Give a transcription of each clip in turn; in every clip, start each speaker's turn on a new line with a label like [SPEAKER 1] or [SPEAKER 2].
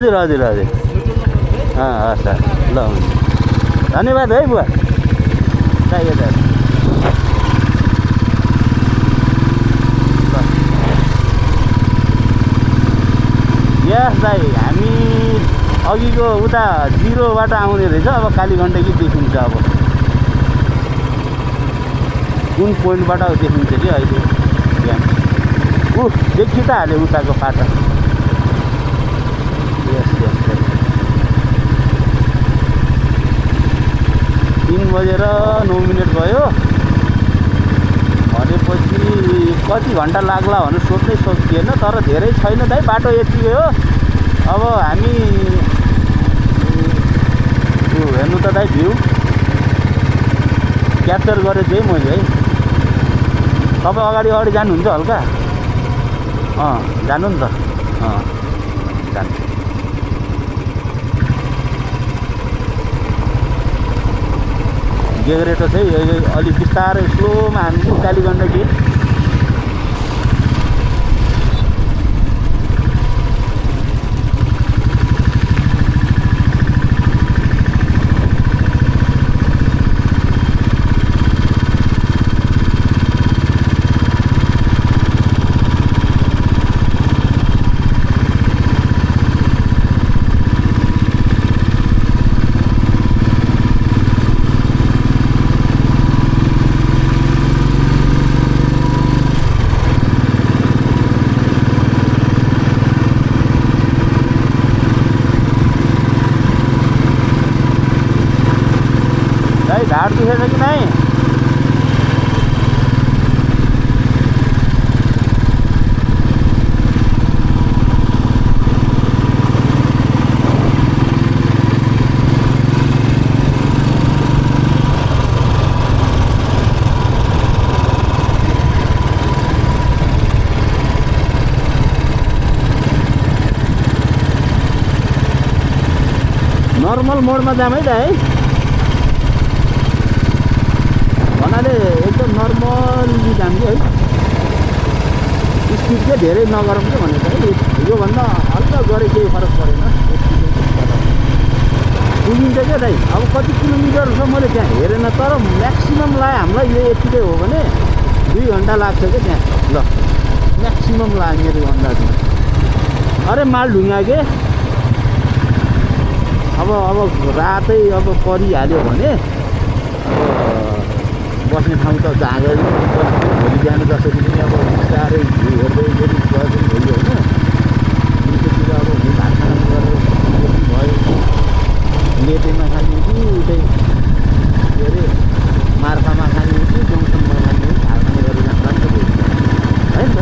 [SPEAKER 1] हजुर हजुर हजुर हस् सर ल हुन्छ धन्यवाद है बुवा चाहियो दाइ यस दाइ हामी अघिको उता 0बाट आउने रहेछ अब कालीगण्डकी देखिन्छ अब कुन पोइन्टबाट देखिन्छ कि अहिले बिहान देखि त हाल्यो उताको पाटा यस यस 3:09 भयो भनेपछि कति घन्टा लाग्ला भनेर सोच्नै सकिएन तर धेरै छैन दाइ बाटो यतिकै हो अब हामी हेर्नु त दाइ भ्यू क्याप्चर गरेँ चाहिँ मैले है तपाईँ अगाडि अगाडि जानुहुन्छ हल्का जानु नि त जानु गेगरेटो चाहिँ अलिक बिस्तारै स्लोमा हामी कालीगण्डकी ढाड दुखेछ कि नै नर्मल मोडमा जाम है त है एकदम नर्मली जाम कि है स्पिड चाहिँ धेरै नगरौँ कि भनेको है योभन्दा हल्का गरे केही फरक परेन पुगिन्छ क्या दाइ अब कति किलोमिटर छ मैले त्यहाँ हेरेन तर म्याक्सिमम लाग्यो हामीलाई यो यतिकै हो भने 2 घन्टा लाग्छ क्या त्यहाँ ल म्याक्सिमम लाग्यो मेरो अन्दाजमा अरे मालढुङ्गा के अब रातै अब परिहाल्यो भने बस्ने ठाउँ त जाँगर भोलि बिहान जसरी पनि अब बिस्तारै हेर्दै फेरि गर्दै भोलि होइन दिउँसोतिर अब भात खाना गरेर भयो लेटेमा खाने कि उतै के अरे मार्फामा खाने कि जङ्सनमा खाने भात खाने गरेर जान्छ नि त है नि त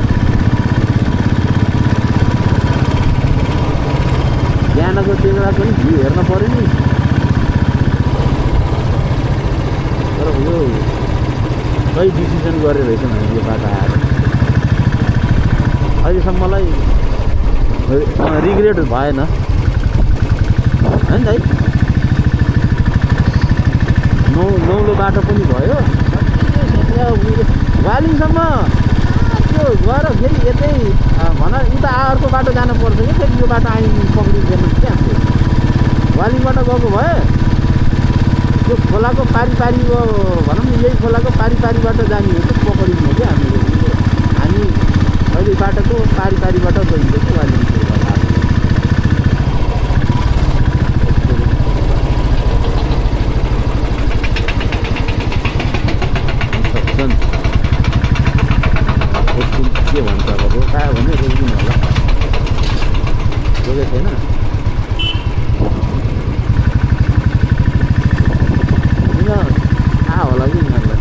[SPEAKER 1] बिहानको त्यो बेला पनि भ्यू हेर्न पऱ्यो नि तर यो सही डिसिसन गरेर रहेछ भने यो बाटो आएर अहिलेसम्मलाई रिग्रेट भएन होइन है नौलो बाटो पनि भयो वालिङसम्म त्यो गएर फेरि यतै भन उता अर्को बाटो जानुपर्छ कि फेरि यो बाटो पक्रिँदैन क्या वालिङबाट गएको भए त्यो खोलाको पारी भनौँ न यही खोलाको पारीबाट जाने हो त पक्रिने क्या हामी अहिले बाटोको पारीबाट गइन्छ कि वालिङतिर के भन्छ अब रोकायो भने रोकिदिनु होला रोकेको छैन होला कि यिनीहरूलाई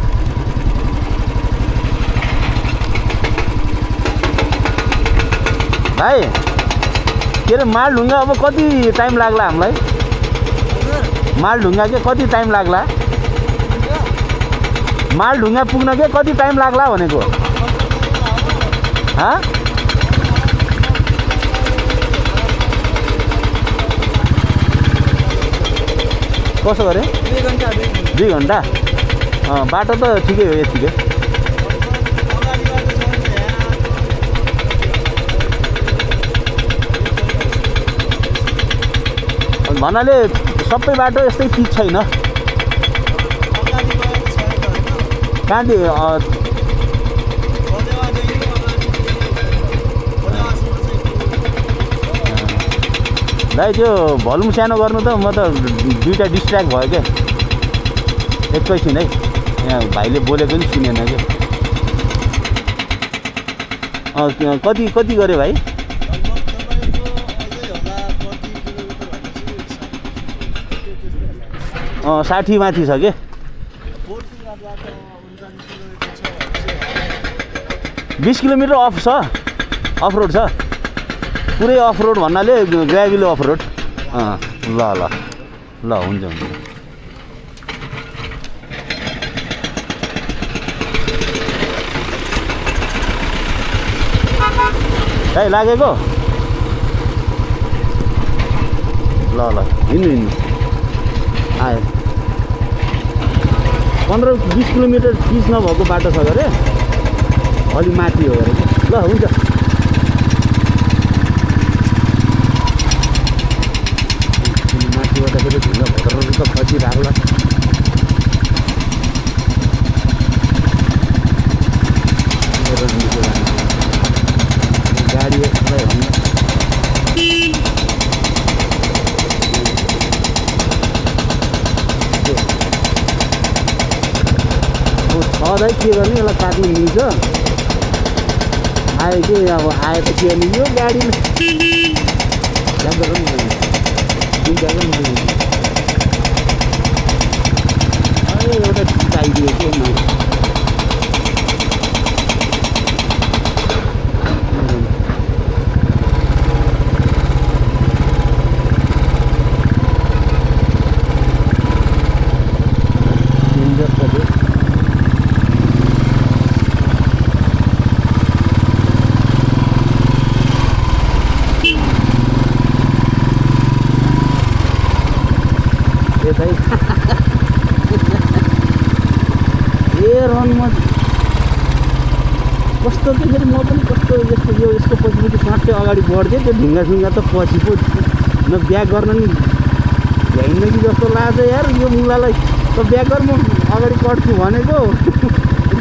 [SPEAKER 1] भाइ के अरे मालढुङ्गा अब कति टाइम लाग्ला हामीलाई मालढुङ्गा के कति टाइम लाग्ला मालढुङ्गा पुग्न के कति टाइम लाग्ला भनेको कसो गरे 2 घन्टा बाटो त ठिकै हो यतिकै भन्नाले सबै बाटो यस्तै पिच छैन कहाँदेखि भाइ त्यो भल्युम सानो गर्नु त म त दुईवटा डिस्ट्र्याक्ट भयो क्या एकैछिन है यहाँ भाइले बोलेको नि सुनेन क्या कति गऱ्यो भाइ 60 माथि छ के 20 किलोमिटर अफ छ अफ रोड छ पुरै अफ रोड भन्नाले ग्राभिलो अफ रोड ल हुन्छ भाइ लागेको ल हिँड्नु आयो 15-20 किलोमिटर पिच नभएको बाटो छ अरे अलि माथि हो अरे ल हुन्छ माथिबाट फेरि ढुङ्गा भद्रहरू त खसिरहेला गाडी यसलाई भन्नु छँदै के गर्ने यसलाई काट्नु मिल्छ आयो कि अब आयो त के नि यो गाडीमा एउटा चाहिदियो कि कस्तो चाहिँ फेरि म पनि कस्तो यसको पछि स्वाटै अगाडि बढ्थेँ त्यो ढुङ्गा त पछि पो न ब्याक गर्न नि भ्याइन्न कि जस्तो लाग्छ यार यो मुलालाई त ब्याक गर म अगाडि कट्छु भनेको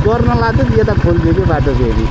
[SPEAKER 1] गर्न लाग्थ्यो यता खोल्थ्यो कि बाटो फेरि